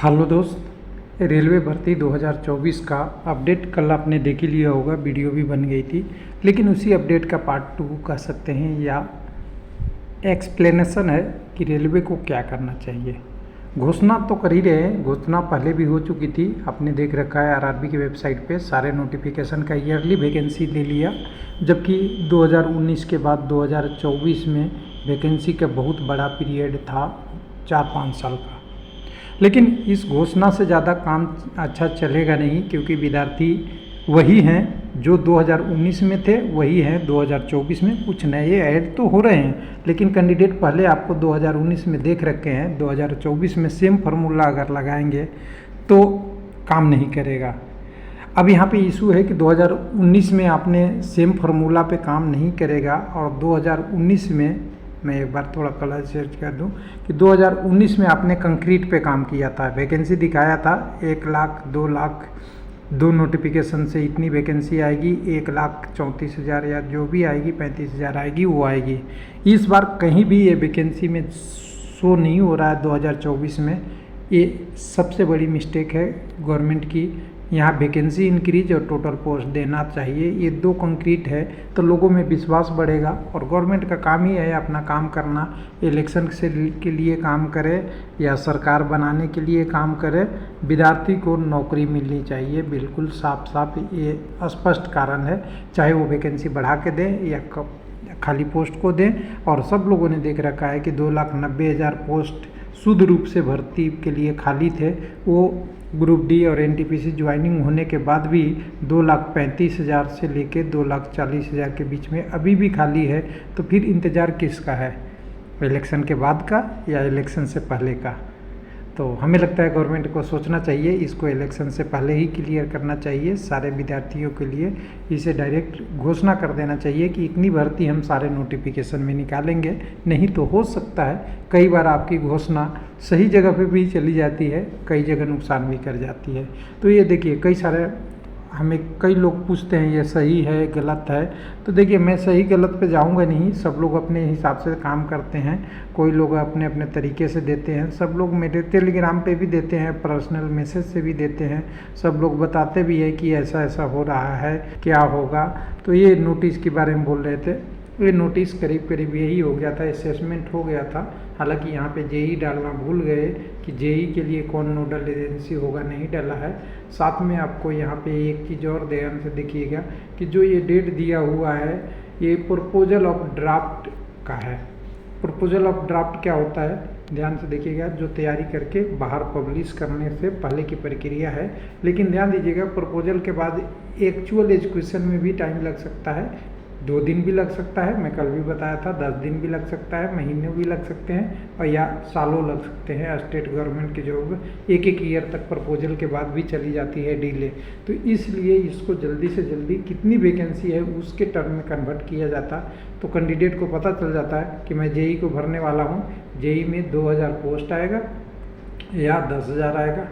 Hello दोस्त, railway भर्ती 2024 का अपडेट कल आपने देख ही लिया होगा, वीडियो भी बन गई थी। लेकिन उसी अपडेट का पार्ट 2 कह सकते हैं या एक्सप्लेनेशन है कि रेलवे को क्या करना चाहिए। घोषणा तो कर ही रहे हैं, घोषणा पहले भी हो चुकी थी, आपने देख रखा है आरआरबी की वेबसाइट पे सारे नोटिफिकेशन का ईयरली वैकेंसी ले लिया। जबकि 2019 के बाद 2024 में वैकेंसी का बहुत बड़ा पीरियड था, 4-5 साल का। लेकिन इस घोषणा से ज़्यादा काम अच्छा चलेगा नहीं, क्योंकि विद्यार्थी वही हैं जो 2019 में थे, वही हैं 2024 में। कुछ नए ऐड तो हो रहे हैं, लेकिन कैंडिडेट पहले आपको 2019 में देख रखे हैं। 2024 में सेम फार्मूला अगर लगाएंगे तो काम नहीं करेगा। अब यहाँ पे इशू है कि 2019 में आपने सेम फार्मूला पे काम नहीं करेगा, और 2019 में मैं एक बार थोड़ा कलर चेंज कर दूं कि 2019 में आपने कंक्रीट पे काम किया था, वैकेंसी दिखाया था 1 लाख 2 लाख, 2 नोटिफिकेशन से इतनी वैकेंसी आएगी, 1,34,000 या जो भी आएगी 35,000 आएगी, वो आएगी। इस बार कहीं भी ये वैकेंसी में शो नहीं हो रहा है 2024 में। ये सबसे बड़ी मिस्टेक है गवर्नमेंट की। यहाँ वैकेंसी इंक्रीज और टोटल पोस्ट देना चाहिए, ये 2 कंक्रीट है तो लोगों में विश्वास बढ़ेगा। और गवर्नमेंट का काम ही है अपना काम करना, इलेक्शन के लिए काम करे या सरकार बनाने के लिए काम करे। विद्यार्थी को नौकरी मिलनी चाहिए, बिल्कुल साफ साफ ये स्पष्ट कारण है। चाहे वो वैकेंसी बढ़ा के दें या खाली पोस्ट को दें। और सब लोगों ने देख रखा है कि 2,90,000 पोस्ट शुद्ध रूप से भर्ती के लिए खाली थे, वो ग्रुप डी और एनटीपीसी ज्वाइनिंग होने के बाद भी 2,35,000 से लेके 2,40,000 के बीच में अभी भी खाली है। तो फिर इंतज़ार किसका है, इलेक्शन के बाद का या इलेक्शन से पहले का? तो हमें लगता है गवर्नमेंट को सोचना चाहिए, इसको इलेक्शन से पहले ही क्लियर करना चाहिए सारे विद्यार्थियों के लिए। इसे डायरेक्ट घोषणा कर देना चाहिए कि इतनी भर्ती हम सारे नोटिफिकेशन में निकालेंगे। नहीं तो हो सकता है कई बार आपकी घोषणा सही जगह पे भी चली जाती है, कई जगह नुकसान भी कर जाती है। तो ये देखिए, हमें कई लोग पूछते हैं ये सही है गलत है। तो देखिए, मैं सही गलत पे जाऊंगा नहीं, सब लोग अपने हिसाब से काम करते हैं। कोई लोग अपने अपने तरीके से देते हैं, सब लोग मेरे टेलीग्राम पे भी देते हैं, पर्सनल मैसेज से भी देते हैं। सब लोग बताते भी हैं कि ऐसा ऐसा हो रहा है, क्या होगा। तो ये नोटिस के बारे में बोल रहे थे, ये नोटिस करीब करीब यही हो गया था, असेसमेंट हो गया था। हालांकि यहाँ पे जेई डालना भूल गए कि जेई के लिए कौन नोडल एजेंसी होगा, नहीं डाला है। साथ में आपको यहाँ पे एक चीज़ और ध्यान से देखिएगा कि जो ये डेट दिया हुआ है, ये प्रपोजल ऑफ ड्राफ्ट का है। प्रपोजल ऑफ ड्राफ्ट क्या होता है, ध्यान से देखिएगा, जो तैयारी करके बाहर पब्लिश करने से पहले की प्रक्रिया है। लेकिन ध्यान दीजिएगा, प्रपोजल के बाद एक्चुअल एजुकेशन में भी टाइम लग सकता है, 2 दिन भी लग सकता है, मैं कल भी बताया था, 10 दिन भी लग सकता है, महीने भी लग सकते हैं, और या सालों लग सकते हैं। स्टेट गवर्नमेंट की जॉब 1-1 ईयर तक प्रपोजल के बाद भी चली जाती है डिले। तो इसलिए इसको जल्दी से जल्दी कितनी वैकेंसी है उसके टर्म में कन्वर्ट किया जाता, तो कैंडिडेट को पता चल जाता है कि मैं जेई को भरने वाला हूँ, जेई में 2,000 पोस्ट आएगा या 10,000 आएगा,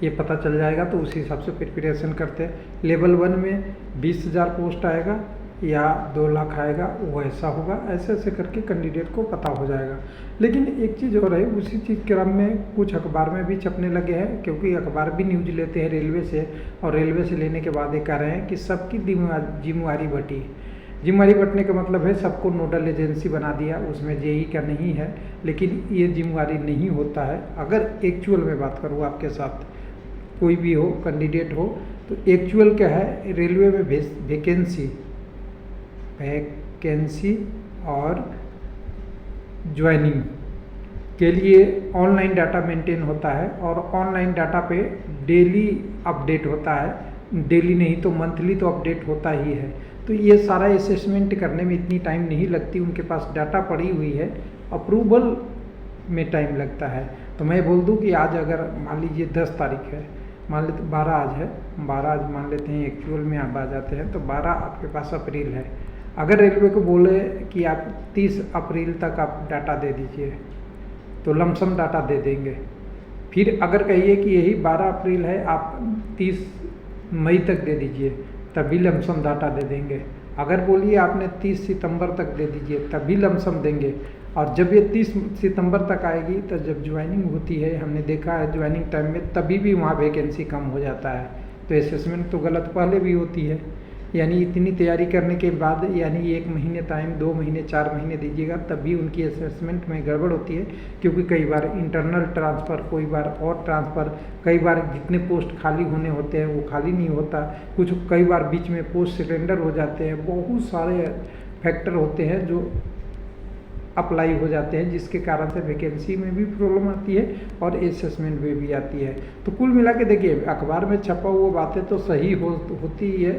ये पता चल जाएगा। तो उसी हिसाब से प्रिपरेशन करते हैं। लेवल 1 में 20,000 पोस्ट आएगा या 2 लाख आएगा, वो ऐसा होगा, ऐसे ऐसे करके कैंडिडेट को पता हो जाएगा। लेकिन एक चीज़ और है, उसी चीज़ के क्रम में कुछ अखबार में भी छपने लगे हैं, क्योंकि अखबार भी न्यूज लेते हैं रेलवे से, और रेलवे से लेने के बाद ये कह रहे हैं कि सबकी जिम्मेवारी बटी। जिम्मेवारी बंटने का मतलब है सबको नोडल एजेंसी बना दिया, उसमें जेई का नहीं है। लेकिन ये जिम्मेवारी नहीं होता है। अगर एक्चुअल में बात करूँ आपके साथ, कोई भी हो कैंडिडेट हो, तो एक्चुअल क्या है, रेलवे में वैकेंसी और ज्वाइनिंग के लिए ऑनलाइन डाटा मेंटेन होता है, और ऑनलाइन डाटा पे डेली अपडेट होता है। डेली नहीं तो मंथली तो अपडेट होता ही है। तो ये सारा असेसमेंट करने में इतनी टाइम नहीं लगती, उनके पास डाटा पड़ी हुई है, अप्रूवल में टाइम लगता है। तो मैं बोल दूं कि आज अगर मान लीजिए 10 तारीख है, मान लेते 12 आज है, 12 आज मान लेते हैं, एक्चुअल में आप आ जाते हैं तो 12 आपके पास अप्रैल है। अगर रेलवे को बोले कि आप 30 अप्रैल तक आप डाटा दे दीजिए, तो लमसम डाटा दे देंगे। फिर अगर कहिए कि यही 12 अप्रैल है, आप 30 मई तक दे दीजिए, तभी लमसम डाटा दे देंगे। अगर बोलिए आपने 30 सितंबर तक दे दीजिए तभी लमसम देंगे, और जब ये 30 सितंबर तक आएगी तो जब ज्वाइनिंग होती है, हमने देखा है ज्वाइनिंग टाइम में तभी भी वहाँ वैकेंसी कम हो जाता है। तो असेसमेंट तो गलत पहले भी होती है। यानी इतनी तैयारी करने के बाद यानी 1 महीने टाइम, 2 महीने, 4 महीने दीजिएगा तब भी उनकी असेसमेंट में गड़बड़ होती है, क्योंकि कई बार इंटरनल ट्रांसफ़र, कोई बार और ट्रांसफ़र, कई बार जितने पोस्ट खाली होने होते हैं वो खाली नहीं होता, कुछ कई बार बीच में पोस्ट सिलेंडर हो जाते हैं, बहुत सारे फैक्टर होते हैं जो अप्लाई हो जाते हैं, जिसके कारण से वैकेंसी में भी प्रॉब्लम आती है और असेसमेंट में भी आती है। तो कुल मिला के देखिए, अखबार में छपा हुआ बातें तो सही होती ही है,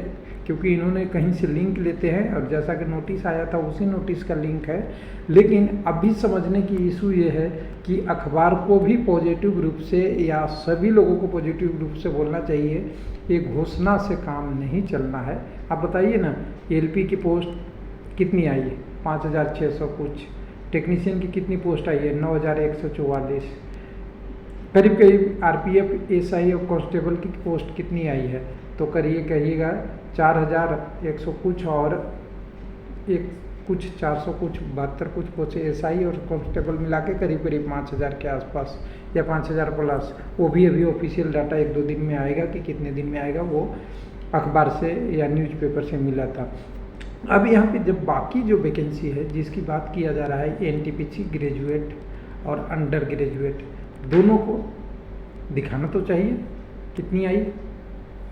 क्योंकि इन्होंने कहीं से लिंक लेते हैं और जैसा कि नोटिस आया था उसी नोटिस का लिंक है। लेकिन अभी समझने की इशू ये है कि अखबार को भी पॉजिटिव रूप से या सभी लोगों को पॉजिटिव रूप से बोलना चाहिए, ये घोषणा से काम नहीं चलना है। आप बताइए ना, एलपी की पोस्ट कितनी आई है? 5600 कुछ। टेक्नीशियन की कितनी पोस्ट आई है? 9144। करीब करीब आरपीएफ, एसआई और कांस्टेबल की पोस्ट कितनी आई है? तो कहिएगा 4100 कुछ और एक कुछ 400 कुछ 72 कुछ एसआई और कांस्टेबल मिला के करीब करीब 5000 के आसपास या 5000 प्लस। वो भी अभी ऑफिशियल डाटा 1-2 दिन में आएगा कि कितने दिन में आएगा, वो अखबार से या न्यूज़पेपर से मिला था। अब यहाँ पे जब बाकी जो वैकेंसी है जिसकी बात किया जा रहा है, एनटीपीसी ग्रेजुएट और अंडर ग्रेजुएट दोनों को दिखाना तो चाहिए कितनी आई।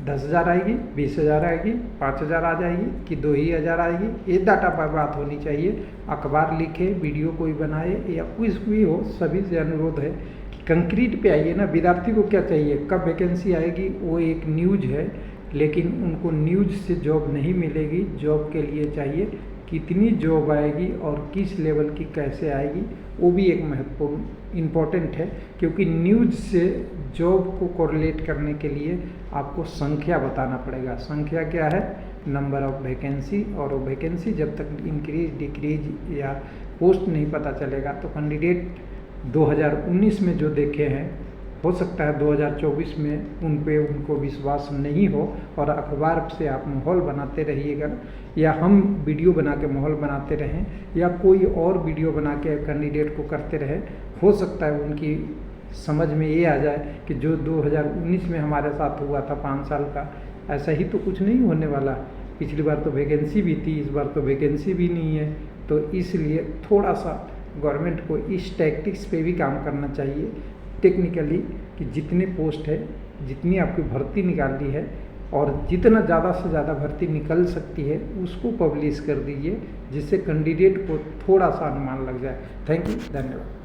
10,000 आएगी, 20,000 आएगी, 5,000 आ जाएगी कि 2,000 आएगी, ये डाटा पर बात होनी चाहिए। अखबार लिखे, वीडियो कोई बनाए या कुछ भी हो, सभी से अनुरोध है कि कंक्रीट पे आइए ना। विद्यार्थी को क्या चाहिए, कब वैकेंसी आएगी वो एक न्यूज है, लेकिन उनको न्यूज से जॉब नहीं मिलेगी। जॉब के लिए चाहिए कितनी जॉब आएगी और किस लेवल की कैसे आएगी, वो भी एक महत्वपूर्ण इम्पॉर्टेंट है, क्योंकि न्यूज से जॉब को कोरिलेट करने के लिए आपको संख्या बताना पड़ेगा। संख्या क्या है? Number of vacancy. और वो वैकेंसी जब तक इंक्रीज डिक्रीज या पोस्ट नहीं पता चलेगा तो कैंडिडेट 2019 में जो देखे हैं, हो सकता है 2024 में उनको विश्वास नहीं हो, और अखबार से आप माहौल बनाते रहिएगा, या हम वीडियो बना के माहौल बनाते रहें, या कोई और वीडियो बना के कैंडिडेट को करते रहे। हो सकता है उनकी समझ में ये आ जाए कि जो 2019 में हमारे साथ हुआ था 5 साल का, ऐसा ही तो कुछ नहीं होने वाला। पिछली बार तो वैकेंसी भी थी, इस बार तो वैकेंसी भी नहीं है। तो इसलिए थोड़ा सा गवर्नमेंट को इस टैक्टिक्स पे भी काम करना चाहिए टेक्निकली, कि जितने पोस्ट है, जितनी आपकी भर्ती निकाली है और जितना ज़्यादा से ज़्यादा भर्ती निकल सकती है उसको पब्लिश कर दीजिए, जिससे कैंडिडेट को थोड़ा सा अनुमान लग जाए। थैंक यू, धन्यवाद।